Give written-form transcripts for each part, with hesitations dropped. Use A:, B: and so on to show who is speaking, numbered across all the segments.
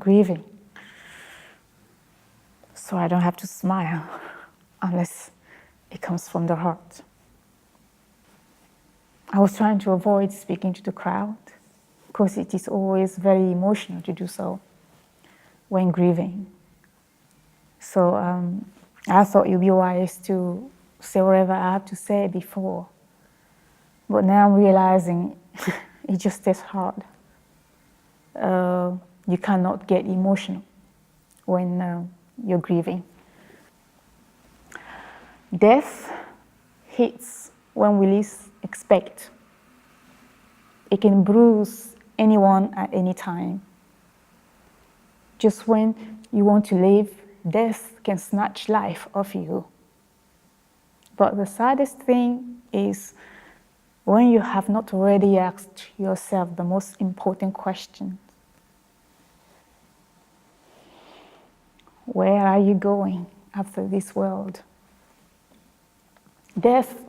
A: grieving. So I don't have to smile unless it comes from the heart. I was trying to avoid speaking to the crowd because it is always very emotional to do so when grieving. So I thought it would be wise to say whatever I have to say before. But now I'm realizing it just is hard. You cannot get emotional when you're grieving. Death hits when we least expect. It can bruise anyone at any time. Just when you want to live, death can snatch life off you. But the saddest thing is when you have not already asked yourself the most important question. Where are you going after this world? Death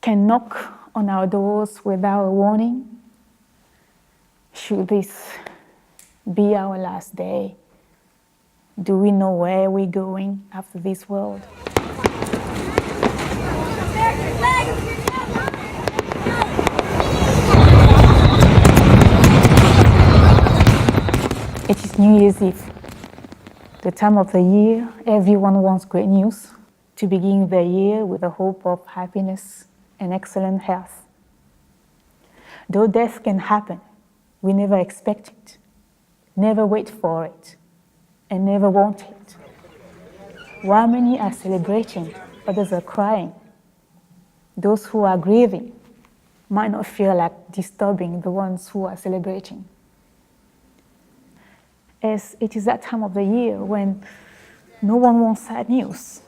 A: can knock on our doors without a warning. Should this be our last day? Do we know where we're going after this world? It is New Year's Eve, the time of the year everyone wants great news to begin the year with the hope of happiness and excellent health. Though death can happen, we never expect it, never wait for it, and never want it. While many are celebrating, others are crying. Those who are grieving might not feel like disturbing the ones who are celebrating. As it is that time of the year when no one wants sad news.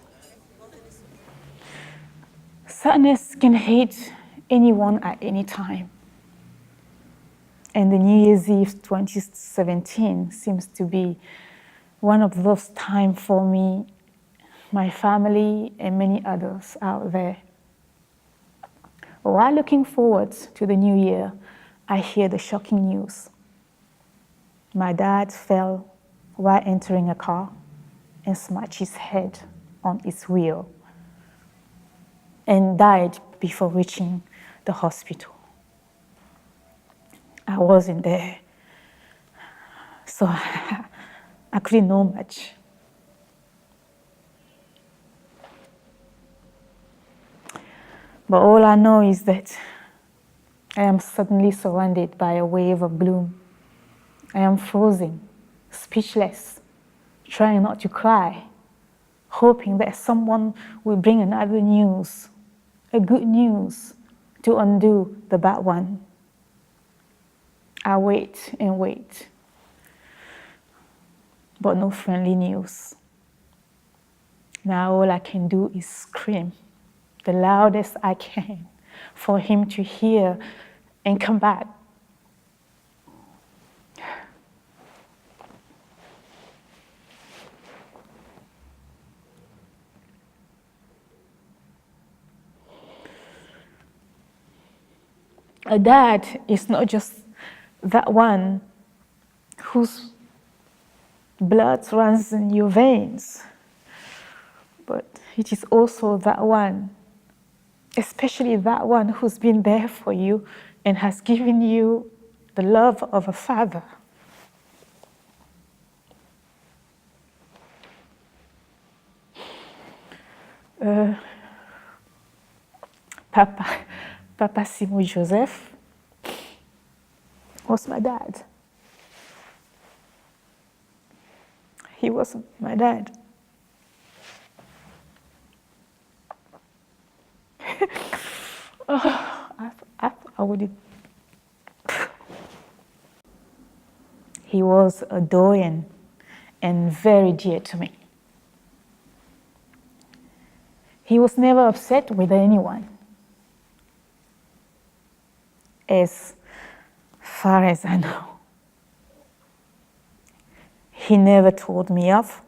A: Sadness can hit anyone at any time. And the New Year's Eve 2017 seems to be one of those times for me, my family, and many others out there. While looking forward to the new year, I hear the shocking news. My dad fell while entering a car and smashed his head on its wheel and died before reaching the hospital. I wasn't there, so I couldn't know much. But all I know is that I am suddenly surrounded by a wave of gloom. I am frozen, speechless, trying not to cry, hoping that someone will bring another news, a good news, to undo the bad one. I wait and wait, but no friendly news. Now all I can do is scream the loudest I can for him to hear and come back. A dad is not just that one whose blood runs in your veins, but it is also that one, especially that one who's been there for you and has given you the love of a father. Papa Simon Joseph was my dad. He wasn't my dad. I wouldn't. He was a doyen and very dear to me. He was never upset with anyone. As far as I know. He never told me off.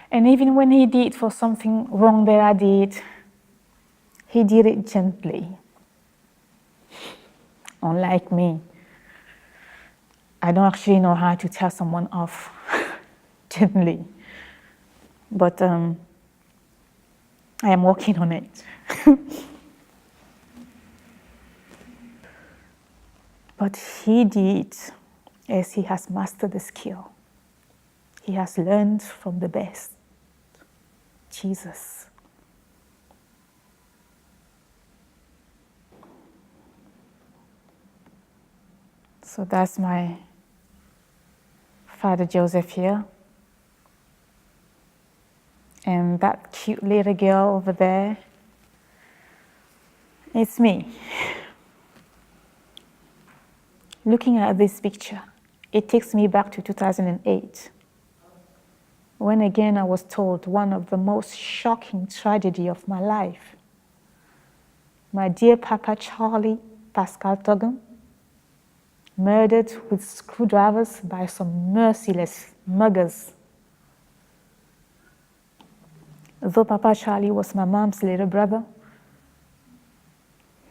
A: And even when he did for something wrong that I did, he did it gently. Unlike me, I don't actually know how to tell someone off gently, but I am working on it. But he did, as he has mastered the skill. He has learned from the best, Jesus. So that's my Father Joseph here. And that cute little girl over there, it's me. Looking at this picture, it takes me back to 2008, when again I was told one of the most shocking tragedy of my life. My dear Papa Charlie Pascal Togan, murdered with screwdrivers by some merciless muggers. Though Papa Charlie was my mom's little brother,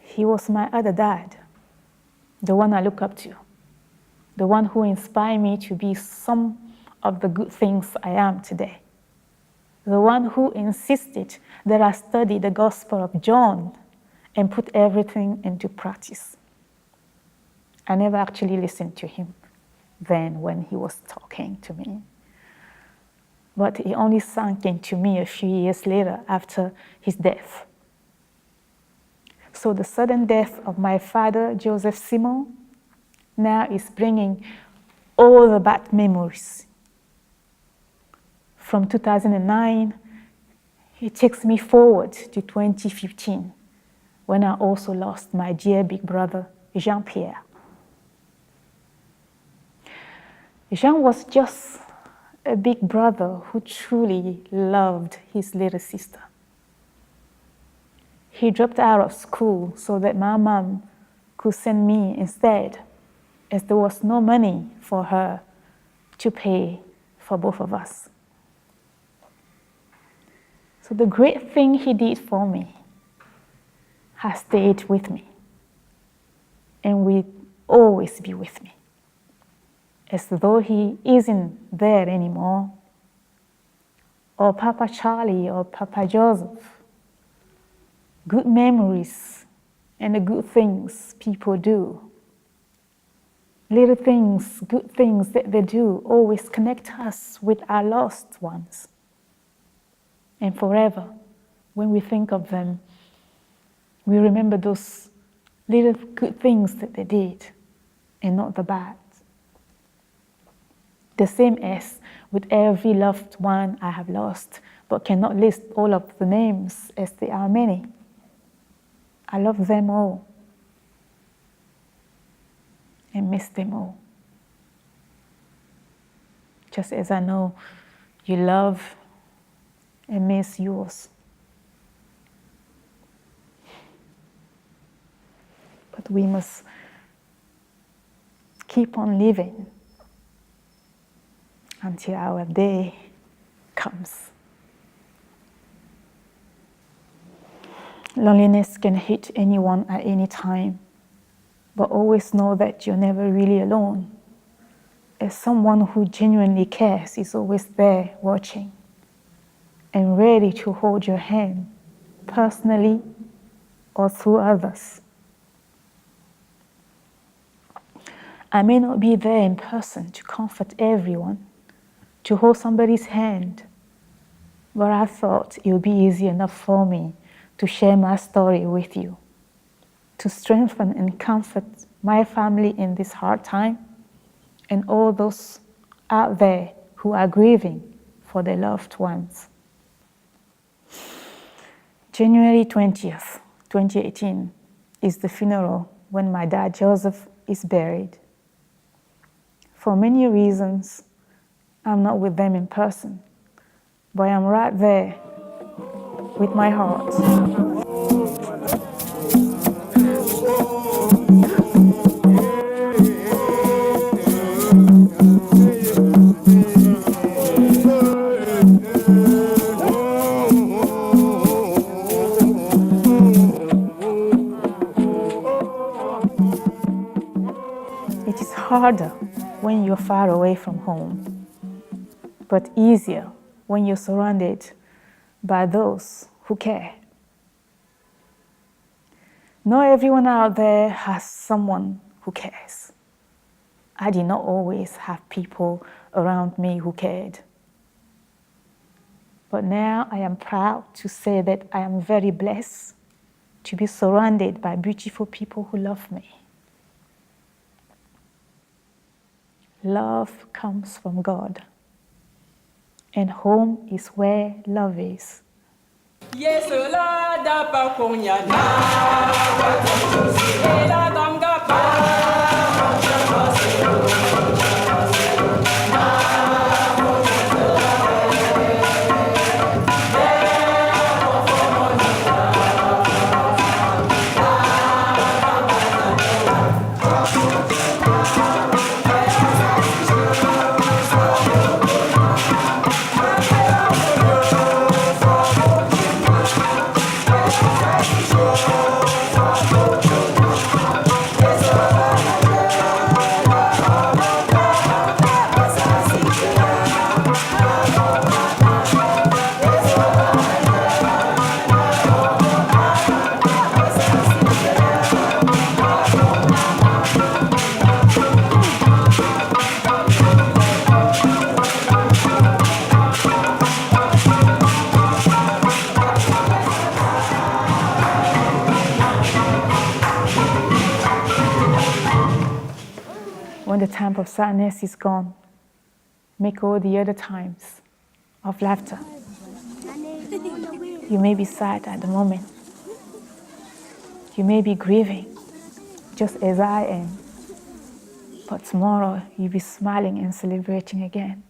A: he was my other dad, the one I look up to, the one who inspired me to be some of the good things I am today, the one who insisted that I study the Gospel of John and put everything into practice. I never actually listened to him then when he was talking to me. But it only sank into me a few years later after his death. So the sudden death of my father, Joseph Simon, now is bringing all the bad memories. From 2009, it takes me forward to 2015, when I also lost my dear big brother, Jean-Pierre. Jean was just a big brother who truly loved his little sister. He dropped out of school so that my mom could send me instead, as there was no money for her to pay for both of us. So the great thing he did for me has stayed with me and will always be with me. As though he isn't there anymore, or Papa Charlie or Papa Joseph. Good memories and the good things people do. Little things, good things that they do always connect us with our lost ones. And forever, when we think of them, we remember those little good things that they did and not the bad. The same as with every loved one I have lost, but cannot list all of the names as there are many. I love them all and miss them all. Just as I know you love and miss yours. But we must keep on living until our day comes. Loneliness can hit anyone at any time, but always know that you're never really alone, as someone who genuinely cares is always there watching and ready to hold your hand, personally or through others. I may not be there in person to comfort everyone, to hold somebody's hand, but I thought it would be easy enough for me to share my story with you, to strengthen and comfort my family in this hard time, and all those out there who are grieving for their loved ones. January 20th, 2018 is the funeral when my dad Joseph is buried. For many reasons, I'm not with them in person, but I'm right there with my heart. It is harder when when you're far away from home, but easier when you're surrounded by those who care. Not everyone out there has someone who cares. I did not always have people around me who cared. But now I am proud to say that I am very blessed to be surrounded by beautiful people who love me. Love comes from God, and home is where love is.
B: Yes, la da pa konya na la damga pa.
A: When the time of sadness is gone, make all the other times of laughter. You may be sad at the moment. You may be grieving, just as I am. But tomorrow, you'll be smiling and celebrating again.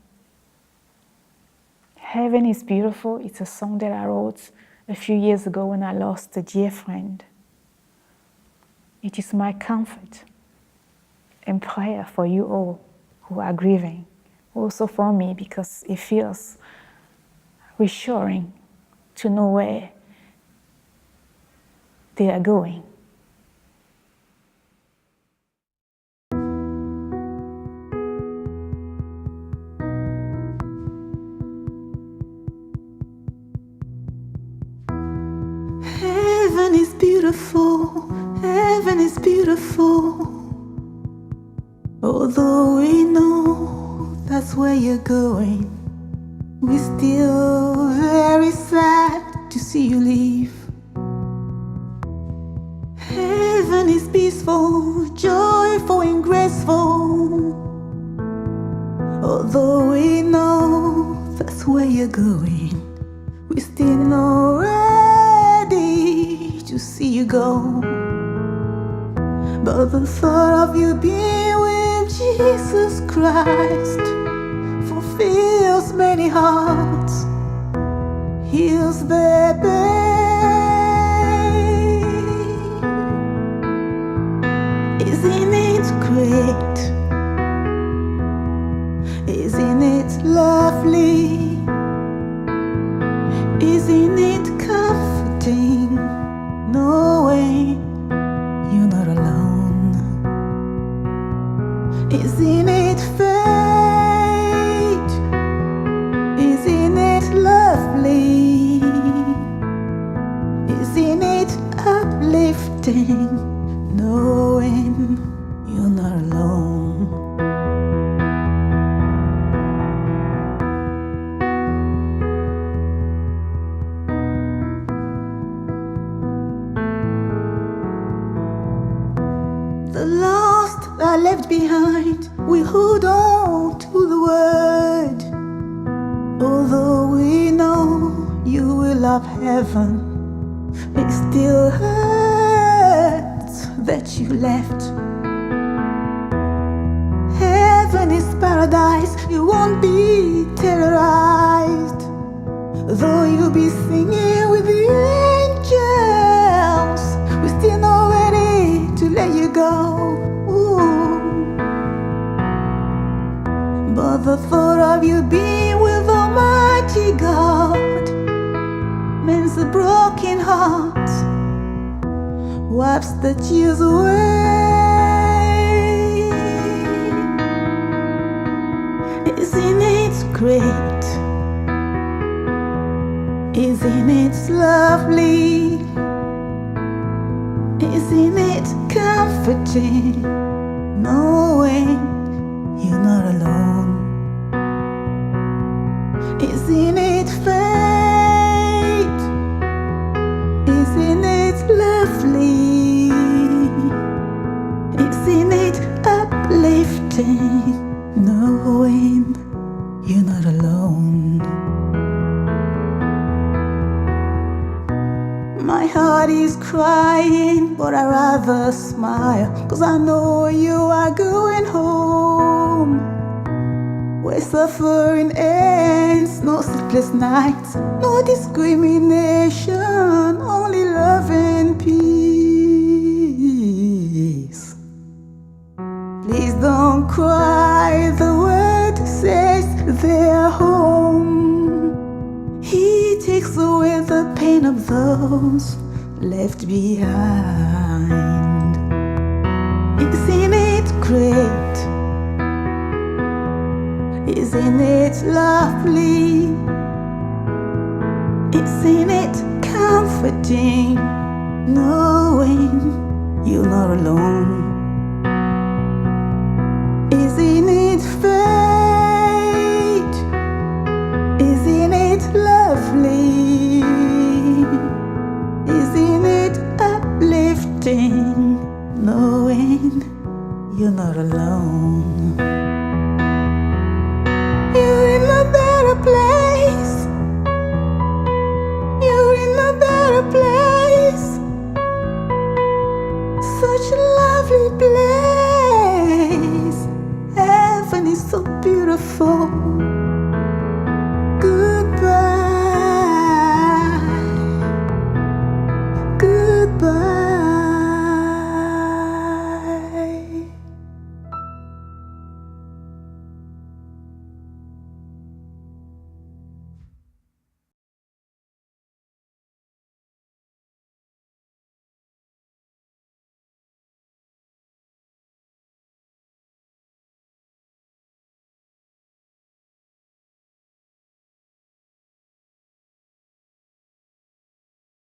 A: Heaven is beautiful. It's a song that I wrote a few years ago when I lost a dear friend. It is my comfort and prayer for you all who are grieving. Also for me, because it feels reassuring to know where they are going.
C: Heaven is beautiful, heaven is beautiful. Although we know that's where you're going, we're still very sad to see you leave. Heaven is peaceful, joyful and graceful. Although we know that's where you're going, we're still not ready to see you go. But the thought of you being with Jesus Christ fulfills many hearts, heals their pain. Isn't it great? Isn't it lovely? Isn't it comforting knowing you're not alone? Isn't it fate? Isn't it lovely? Isn't it uplifting knowing you're not alone? The lost are left behind, we hold on to the word. Although we know you will love heaven, it still hurts that you left. Heaven is paradise, you won't be terrorized. Though you'll be singing with the angels, we're still not ready to let you go. Ooh. But the thought of you being with Almighty God mends a broken heart, wipes the tears away. Isn't it great? Isn't it lovely? Isn't it comforting knowing you're not alone? Isn't it fate? Isn't it lovely? Isn't it uplifting knowing you're not alone? My heart is crying, but I'd rather smile, 'cause I know you are going home, where suffering ends, no sleepless nights, no discrimination, only love and peace. Please don't cry, the word says they're home. He takes away the pain of those left behind. Isn't it great? Isn't it lovely? Isn't it comforting knowing you're not alone? Isn't it fate? Isn't it lovely? Isn't it uplifting knowing you're not alone? You're in a better place. You're in a better place. Such a lovely place. Heaven is so beautiful.